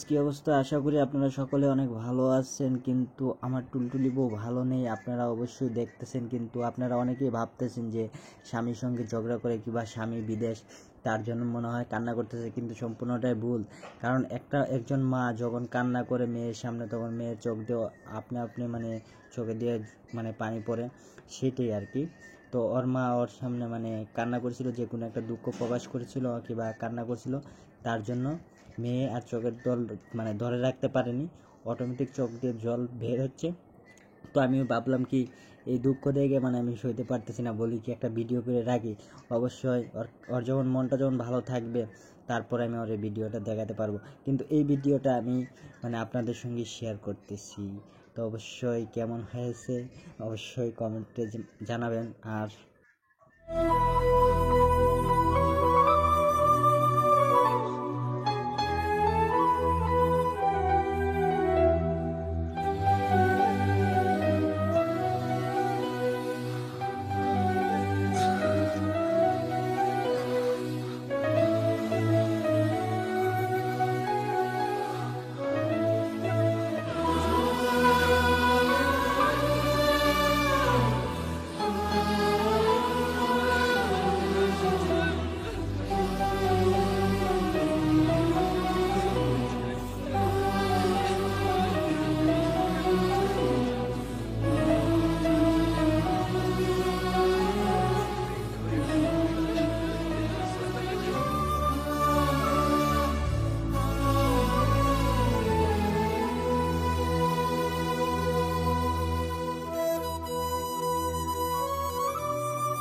কি অবস্থা? আশা করি আপনারা সকলে অনেক ভালো আছেন, কিন্তু আমার টুলটুলি বউ ভালো নেই। আপনারা অবশ্যই দেখতেছেন, কিন্তু আপনারা অনেকেই ভাবতেছেন যে স্বামীর সঙ্গে ঝগড়া করে কিংবা স্বামী বিদেশ, তার জন্য মনে হয় কান্না করতেছে, কিন্তু সম্পূর্ণটাই ভুল। কারণ একজন মা যখন কান্না করে মেয়ের সামনে, তখন মেয়ের চোখ দিয়ে আপনি মানে চোখে দিয়ে মানে পানি পড়ে, সেটাই আর কি। তো ওর মা ওর সামনে মানে কান্না করেছিল, যে কোনো একটা দুঃখ প্রকাশ করেছিল কিংবা কান্না করছিল, তার জন্য মেয়ে আর চোখের জল মানে ধরে রাখতে পারেনি, অটোমেটিক চোখ দিয়ে জল বের হচ্ছে। তো আমি ভাবলাম কি এই দুঃখ দেখে মানে আমি সইতে পারতেছি না, বলি কি একটা ভিডিও করে রাখি। অবশ্যই ওর যখন মনটা যখন ভালো থাকবে, তারপরে আমি ওর এই ভিডিওটা দেখাতে পারবো। কিন্তু এই ভিডিওটা আমি মানে আপনাদের সঙ্গে শেয়ার করতেছি। তো অবশ্যই কেমন হয়েছে অবশ্যই কমেন্টে জানাবেন। আর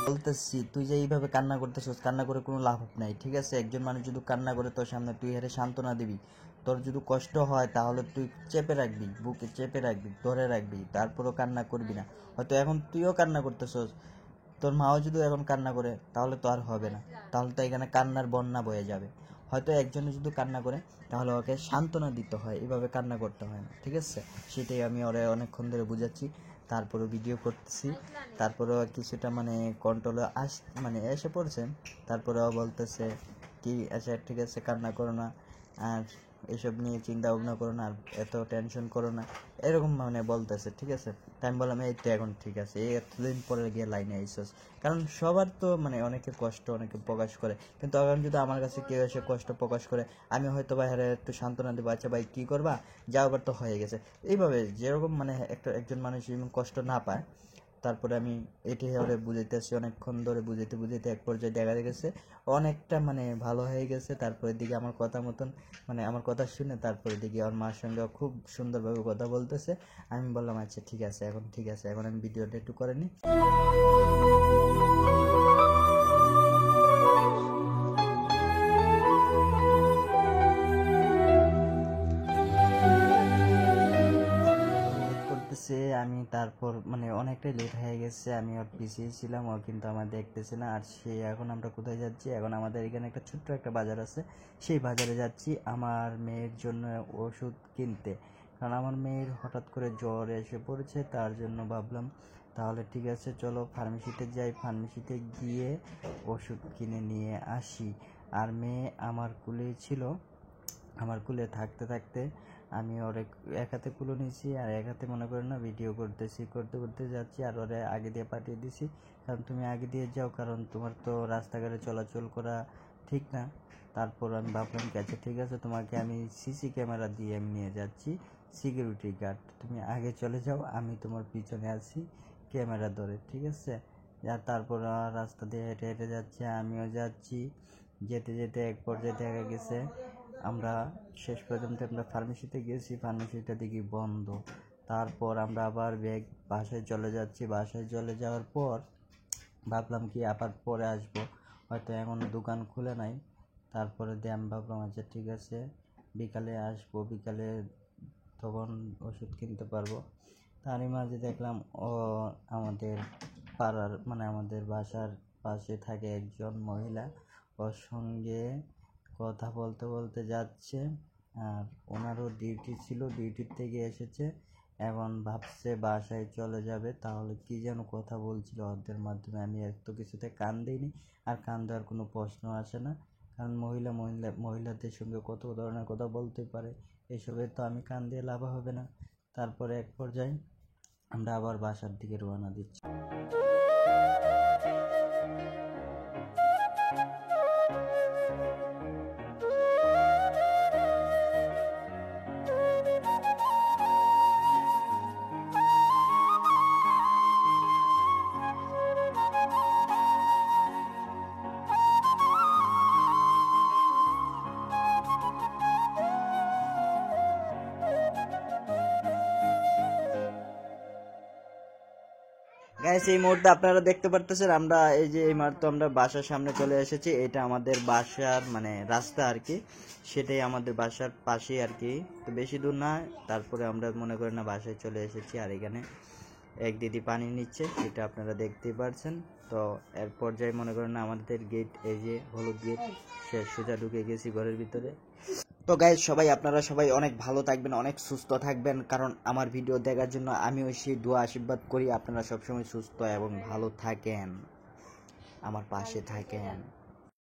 বলতেছি, তুই যে এইভাবে কান্না করতেছিস, কান্না করে কোনো লাভ নাই, ঠিক আছে? একজন মানুষ যদি কান্না করে তোর সামনে, তুই হারে সান্ত্বনা দিবি। তোর যদি কষ্ট হয় তাহলে তুই চেপে রাখবি, বুকে চেপে রাখবি, ধরে রাখবি, তারপরও কান্না করবি না। হয়তো এখন তুইও কান্না করতেছিস, তোর মাও যদি এখন কান্না করে, তাহলে তো আর হবে না, তাহলে তো এখানে কান্নার বন্যা বয়ে যাবে। হয়তো একজনে যদি কান্না করে, তাহলে ওকে সান্ত্বনা দিতে হয়, এভাবে কান্না করতে হয় না, ঠিক আছে? সেটাই আমি ওরে অনেকক্ষণ ধরে বুঝাচ্ছি, তারপরে ভিডিও করতেছি। তারপরেও কিছুটা মানে কন্ট্রোলে মানে এসে পড়ছে। তারপরেও বলতেছে কি, আচ্ছা ঠিক আছে, কান্না করো না, আর এসব নিয়ে চিন্তা ভাবনা করো না, আর এত টেনশন করো না, এরকম মানে বলতেছে, ঠিক আছে? তাই আমি বললাম এই তো এখন ঠিক আছে, এই এতদিন পরে গিয়ে লাইনে আইসস। কারণ সবার তো মানে অনেকে কষ্ট অনেকে প্রকাশ করে, কিন্তু এখন যদি আমার কাছে কেউ এসে কষ্ট প্রকাশ করে, আমি হয়তো বাইরে একটু সান্ত্বনা দেবো, আচ্ছা ভাই কী করবা, যাওয়ার তো হয়ে গেছে। এইভাবে যেরকম মানে একজন মানুষ যেমন কষ্ট না পায়, তারপরে আমি এটি ওরে বুঝাইতেছি, অনেকক্ষণ ধরে বুঝাইতে বুঝাইতে এক পর্যায়ে দেখা গেছে অনেকটা মানে ভালো হয়ে গেছে। তারপরে দিকে আমার কথা মতন মানে আমার কথা শুনে, তারপরে দিকে আমার মার সঙ্গে খুব সুন্দরভাবে কথা বলতেছে। আমি বললাম আচ্ছা ঠিক আছে, এখন ঠিক আছে, এখন আমি ভিডিওটা একটু করে নিই। করতেছে আমি, তারপর মানে অনেকটাই লেট হয়ে গেছে, আমি ওর পিছিয়ে ছিলাম, ও কিন্তু আমার দেখতেছে না। আর সে এখন আমরা কোথায় যাচ্ছি, এখন আমাদের এখানে একটা ছোট্ট একটা বাজার আছে, সেই বাজারে যাচ্ছি আমার মেয়ের জন্য ওষুধ কিনতে। কারণ আমার মেয়ের হঠাৎ করে জ্বর এসে পড়েছে, তার জন্য ভাবলাম তাহলে ঠিক আছে চলো ফার্মেসিতে যাই, ফার্মেসিতে গিয়ে ওষুধ কিনে নিয়ে আসি। আর মেয়ে আমার কুলেই ছিল, আমার কুলে থাকতে থাকতে আমি ওর এক হাতে কুলো নিয়েছি, আর এক হাতে মনে করে না ভিডিও করতেছি, করতে করতে যাচ্ছি, আর ওরে আগে দিয়ে পাঠিয়ে দিছি। কারণ তুমি আগে দিয়ে যাও, কারণ তোমার তো রাস্তাঘাটে চলাচল করা ঠিক না। তারপর আমি ভাবলাম কি আচ্ছা ঠিক আছে, তোমাকে আমি সিসি ক্যামেরা দিয়ে আমি নিয়ে যাচ্ছি, সিকিউরিটি গার্ড, তুমি আগে চলে যাও, আমি তোমার পিছনে আছি ক্যামেরা ধরে, ঠিক আছে? আর তারপর রাস্তা দিয়ে হেঁটে হেঁটে যাচ্ছে, আমিও যাচ্ছি। যেতে যেতে এক পর্যায়ে দেখা গেছে আমরা শেষ পর্যন্ত আমরা ফার্মেসিতে গেছি, ফার্মেসিটা দেখি বন্ধ। তারপর আমরা আবার ব্যাগ বাসায় চলে যাচ্ছি, বাসায় চলে যাওয়ার পর ভাবলাম কি আবার পরে আসবো, হয়তো এখন দোকান খুলে নাই। তারপরে দিয়ে আমি ভাবলাম আচ্ছা ঠিক আছে বিকালে আসবো, বিকালে তখন ওষুধ কিনতে পারবো। তারই মাঝে দেখলাম ও আমাদের পাড়ার মানে আমাদের বাসার পাশে থাকে একজন মহিলা, ওর সঙ্গে কথা বলতে বলতে যাচ্ছে। আর ওনারও ডিউটি ছিল, ডিউটির থেকে এসেছে, এখন ভাবছে বাসায় চলে যাবে। তাহলে কি যেন কথা বলছিল ওদের মাধ্যমে, আমি এত কিছুতে কান দিইনি, আর কান দেওয়ার কোনো প্রশ্ন আসে না। কারণ মহিলাদের সঙ্গে কত ধরনের কথা বলতে পারে, এসবের তো আমি কান দিয়ে লাভ হবে না। তারপরে এক পর্যায়ে আমরা আবার বাসার দিকে রওনা দিচ্ছি। গাইস, এই মুহূর্তে আপনারা দেখতে পারতেছেন আমরা এই যে এই মাত্র আমরা বাসার সামনে চলে এসেছি। এটা আমাদের বাসার মানে রাস্তা আর কি, সেটাই আমাদের বাসার পাশেই আর কি, তো বেশি দূর না। তারপরে আমরা মনে করি না বাসায় চলে এসেছি। আর এখানে এক দিদি পানি নিচ্ছে, এটা আপনারা দেখতেই পারছেন। তো এর পর্যায়ে মনে করেন না আমাদের গেট, এই যে হলুদ গেট, সে সোজা ঢুকে গেছি ঘরের ভিতরে। তো গাইজ সবাই, আপনারা সবাই অনেক ভালো থাকবেন, অনেক সুস্থ থাকবেন, কারণ আমার ভিডিও দেখার জন্য আমিও সেই দোয়া আশীর্বাদ করি আপনারা সবসময় সুস্থ এবং ভালো থাকেন, আমার পাশে থাকেন।